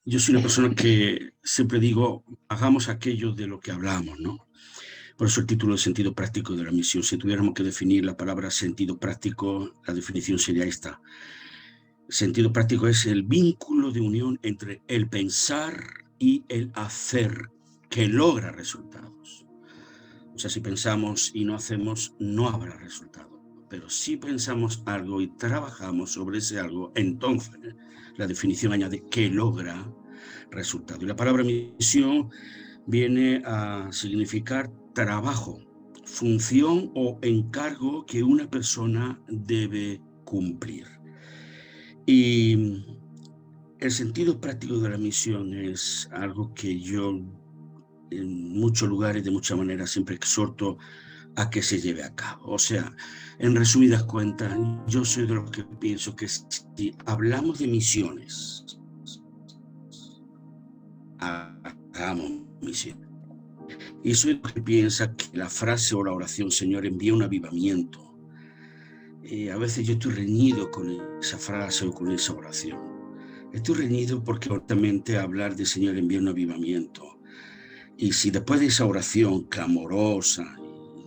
Yo soy una persona que siempre digo, hagamos aquello de lo que hablamos, ¿no? Por eso el título de sentido práctico de la misión. Si tuviéramos que definir la palabra sentido práctico, la definición sería esta. Sentido práctico es el vínculo de unión entre el pensar y el hacer que logra resultados. O sea, si pensamos y no hacemos, no habrá resultado. Pero si pensamos algo y trabajamos sobre ese algo, entonces la definición añade que logra resultado. Y la palabra misión viene a significar trabajo, función o encargo que una persona debe cumplir. Y el sentido práctico de la misión es algo que yo en muchos lugares, de muchas maneras, siempre exhorto a que se lleve a cabo. O sea, en resumidas cuentas, yo soy de los que pienso que si hablamos de misiones, hagamos misiones. Y soy de los que piensa que la frase o la oración, Señor, envía un avivamiento. A veces yo estoy reñido con esa frase o con esa oración. Estoy reñido porque honestamente hablar de Señor envía un avivamiento. Y si después de esa oración clamorosa,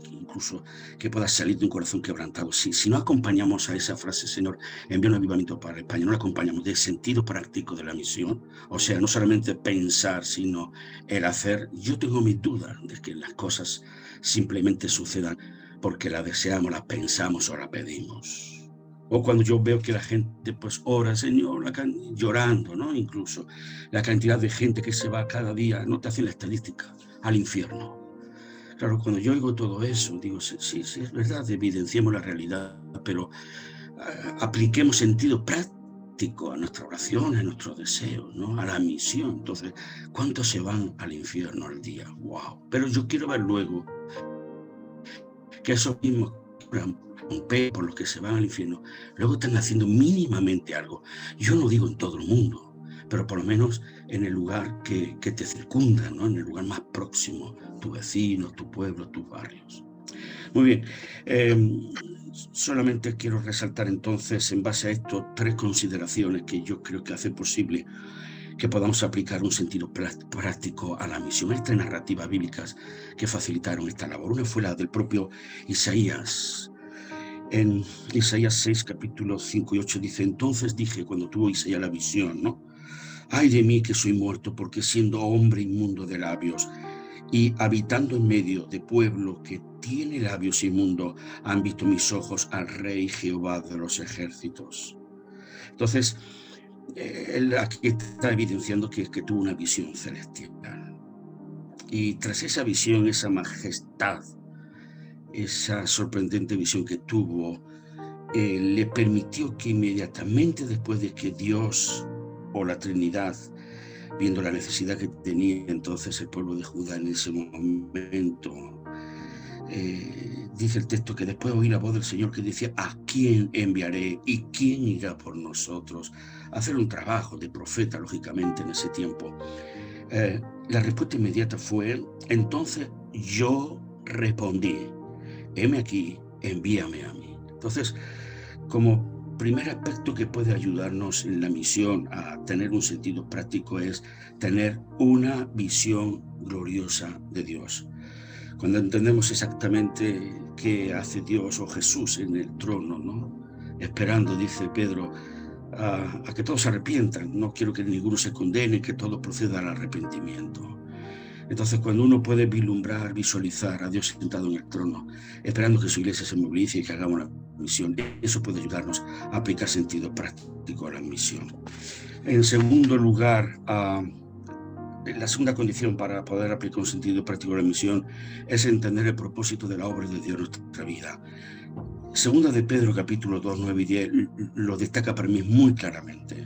incluso que pueda salir de un corazón quebrantado, si no acompañamos a esa frase, Señor, envía un avivamiento para España, no la acompañamos del sentido práctico de la misión, o sea, no solamente pensar, sino el hacer, yo tengo mis dudas de que las cosas simplemente sucedan porque la deseamos, la pensamos o la pedimos. O cuando yo veo que la gente pues ora, Señor, llorando, ¿no? Incluso la cantidad de gente que se va cada día, no te hacen la estadística, al infierno. Claro, cuando yo oigo todo eso, digo, sí, es verdad, evidenciemos la realidad, pero apliquemos sentido práctico a nuestra oración, a nuestros deseos, ¿no? A la misión. Entonces, ¿cuántos se van al infierno al día? ¡Wow! Pero yo quiero ver luego que esos mismos por los que se van al infierno, luego están haciendo mínimamente algo. Yo no digo en todo el mundo, pero por lo menos en el lugar que te circunda, ¿no? En el lugar más próximo, tu vecino, tu pueblo, tus barrios. Muy bien, solamente quiero resaltar entonces, en base a esto, tres consideraciones que yo creo que hacen posible que podamos aplicar un sentido práctico a la misión. Hay tres narrativas bíblicas que facilitaron esta labor. Una fue la del propio Isaías. En Isaías 6, capítulos 5 y 8 dice, entonces dije, cuando tuvo Isaías la visión, ¿no? Ay de mí que soy muerto, porque siendo hombre inmundo de labios y habitando en medio de pueblo que tiene labios inmundos, han visto mis ojos al Rey Jehová de los ejércitos. Entonces, él aquí está evidenciando que tuvo una visión celestial. Y tras esa visión, esa majestad, esa sorprendente visión que tuvo, le permitió que inmediatamente después de que Dios o la Trinidad, viendo la necesidad que tenía entonces el pueblo de Judá en ese momento, dice el texto que después oí la voz del Señor que decía, ¿a quién enviaré y quién irá por nosotros? Hacer un trabajo de profeta, lógicamente, en ese tiempo. La respuesta inmediata fue, entonces yo respondí, heme aquí, envíame a mí. Entonces, como primer aspecto que puede ayudarnos en la misión a tener un sentido práctico es tener una visión gloriosa de Dios. Cuando entendemos exactamente qué hace Dios o Jesús en el trono, ¿no? Esperando, dice Pedro, a que todos se arrepientan. No quiero que ninguno se condene, que todo proceda al arrepentimiento. Entonces, cuando uno puede vislumbrar, visualizar a Dios sentado en el trono, esperando que su iglesia se movilice y que hagamos una misión, eso puede ayudarnos a aplicar sentido práctico a la misión. En segundo lugar, la segunda condición para poder aplicar un sentido práctico a la misión es entender el propósito de la obra de Dios en nuestra vida. Segunda de Pedro, capítulo 2, 9 y 10, lo destaca para mí muy claramente.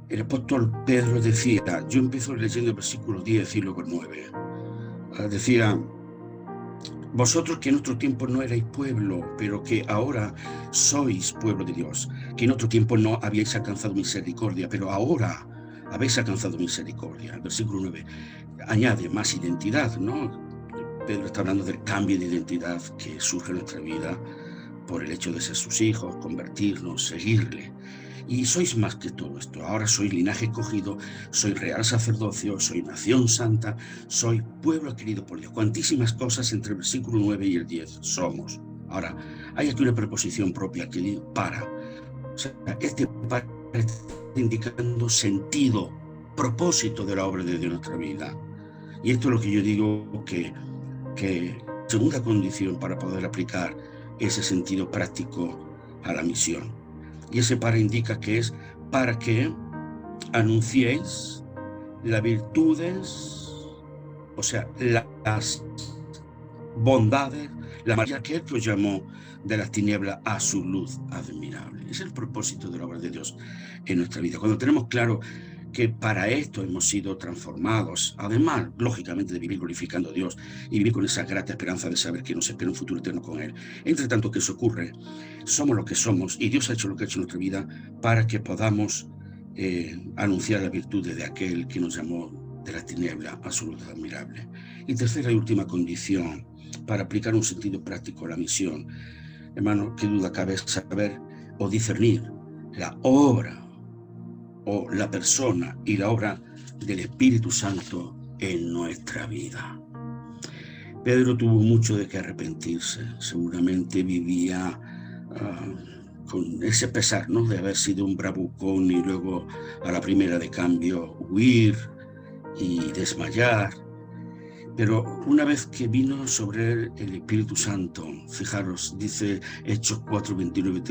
El apóstol Pedro decía, yo empiezo leyendo el versículo 10 y luego el 9, decía, vosotros que en otro tiempo no erais pueblo, pero que ahora sois pueblo de Dios, que en otro tiempo no habíais alcanzado misericordia, pero ahora habéis alcanzado misericordia. El versículo 9 añade más identidad, ¿no? Pedro está hablando del cambio de identidad que surge en nuestra vida por el hecho de ser sus hijos, convertirnos, seguirle. Y sois más que todo esto. Ahora sois linaje escogido, soy real sacerdocio, soy nación santa, soy pueblo adquirido por Dios. Cuantísimas cosas entre el versículo 9 y el 10 somos. Ahora, hay aquí una preposición propia que dice para. O sea, este para está indicando sentido, propósito de la obra de Dios en nuestra vida. Y esto es lo que yo digo que segunda condición para poder aplicar ese sentido práctico a la misión. Y ese para indica que es para que anunciéis las virtudes, o sea, las bondades, la maravilla que Él os llamó de las tinieblas a su luz admirable. Es el propósito de la obra de Dios en nuestra vida. Cuando tenemos claro que para esto hemos sido transformados, además, lógicamente, de vivir glorificando a Dios y vivir con esa grata esperanza de saber que nos espera un futuro eterno con Él. Entre tanto que eso ocurre, somos lo que somos y Dios ha hecho lo que ha hecho en nuestra vida para que podamos anunciar las virtudes de aquel que nos llamó de la tiniebla a su luz admirable. Y tercera y última condición para aplicar un sentido práctico a la misión, hermano, qué duda cabe saber o discernir la obra o la persona y la obra del Espíritu Santo en nuestra vida. Pedro tuvo mucho de qué arrepentirse, seguramente vivía con ese pesar, ¿no?, de haber sido un bravucón y luego a la primera de cambio huir y desmayar. Pero una vez que vino sobre él el Espíritu Santo, fijaros, dice Hechos 4, 29,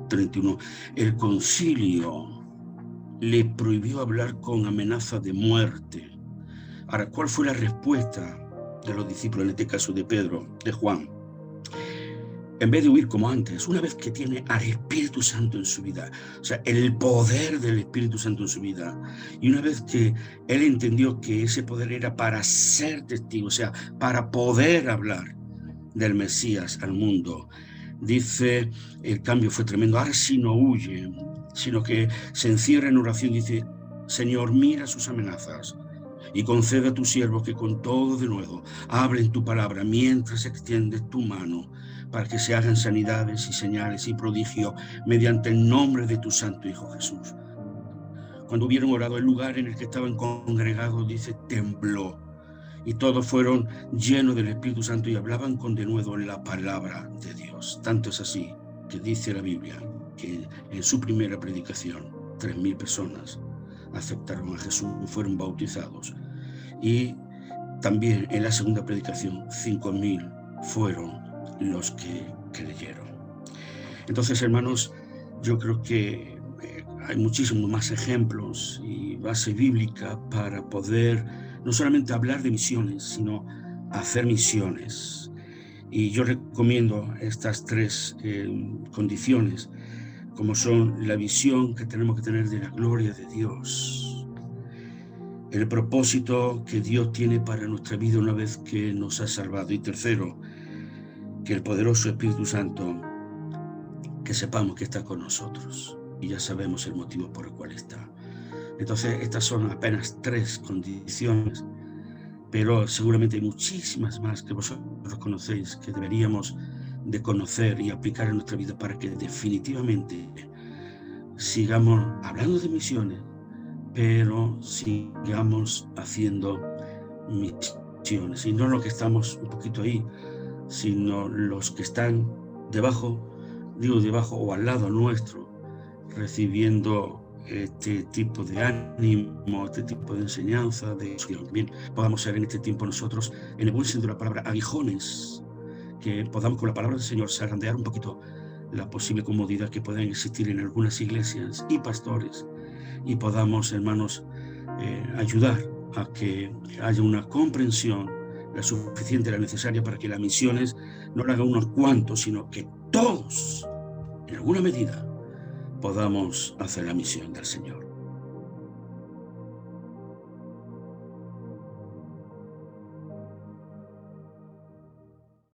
31, el concilio le prohibió hablar con amenaza de muerte. Ahora, ¿cuál fue la respuesta de los discípulos, en este caso de Pedro, de Juan? En vez de huir como antes, una vez que tiene al Espíritu Santo en su vida, o sea, el poder del Espíritu Santo en su vida, y una vez que él entendió que ese poder era para ser testigo, o sea, para poder hablar del Mesías al mundo, dice, el cambio fue tremendo. Ahora sí no huye, sino que se encierra en oración, dice, Señor, mira sus amenazas y concede a tus siervos que con todo de nuevo hablen tu palabra mientras extiendes tu mano para que se hagan sanidades y señales y prodigios mediante el nombre de tu santo Hijo Jesús. Cuando hubieron orado, el lugar en el que estaban congregados, dice, tembló, y todos fueron llenos del Espíritu Santo y hablaban con denuedo la palabra de Dios. Tanto es así que dice la Biblia que en su primera predicación 3.000 personas aceptaron a Jesús y fueron bautizados. Y también en la segunda predicación 5.000 fueron los que creyeron. Entonces, hermanos, yo creo que hay muchísimos más ejemplos y base bíblica para poder no solamente hablar de misiones, sino hacer misiones. Y yo recomiendo estas tres condiciones, como son la visión que tenemos que tener de la gloria de Dios, el propósito que Dios tiene para nuestra vida una vez que nos ha salvado, y tercero, que el poderoso Espíritu Santo, que sepamos que está con nosotros y ya sabemos el motivo por el cual está. Entonces, estas son apenas tres condiciones, pero seguramente hay muchísimas más que vosotros conocéis, que deberíamos de conocer y aplicar en nuestra vida para que definitivamente sigamos hablando de misiones, pero sigamos haciendo misiones, y no los que estamos un poquito ahí, sino los que están debajo o al lado nuestro, recibiendo este tipo de ánimo, este tipo de enseñanza, de que también podamos ser en este tiempo nosotros, en el buen sentido de la palabra, aguijones, que podamos con la palabra del Señor zarandear un poquito la posible comodidad que puedan existir en algunas iglesias y pastores, y podamos, hermanos, ayudar a que haya una comprensión la suficiente, la necesaria, para que las misiones no lo hagan unos cuantos, sino que todos, en alguna medida, podamos hacer la misión del Señor.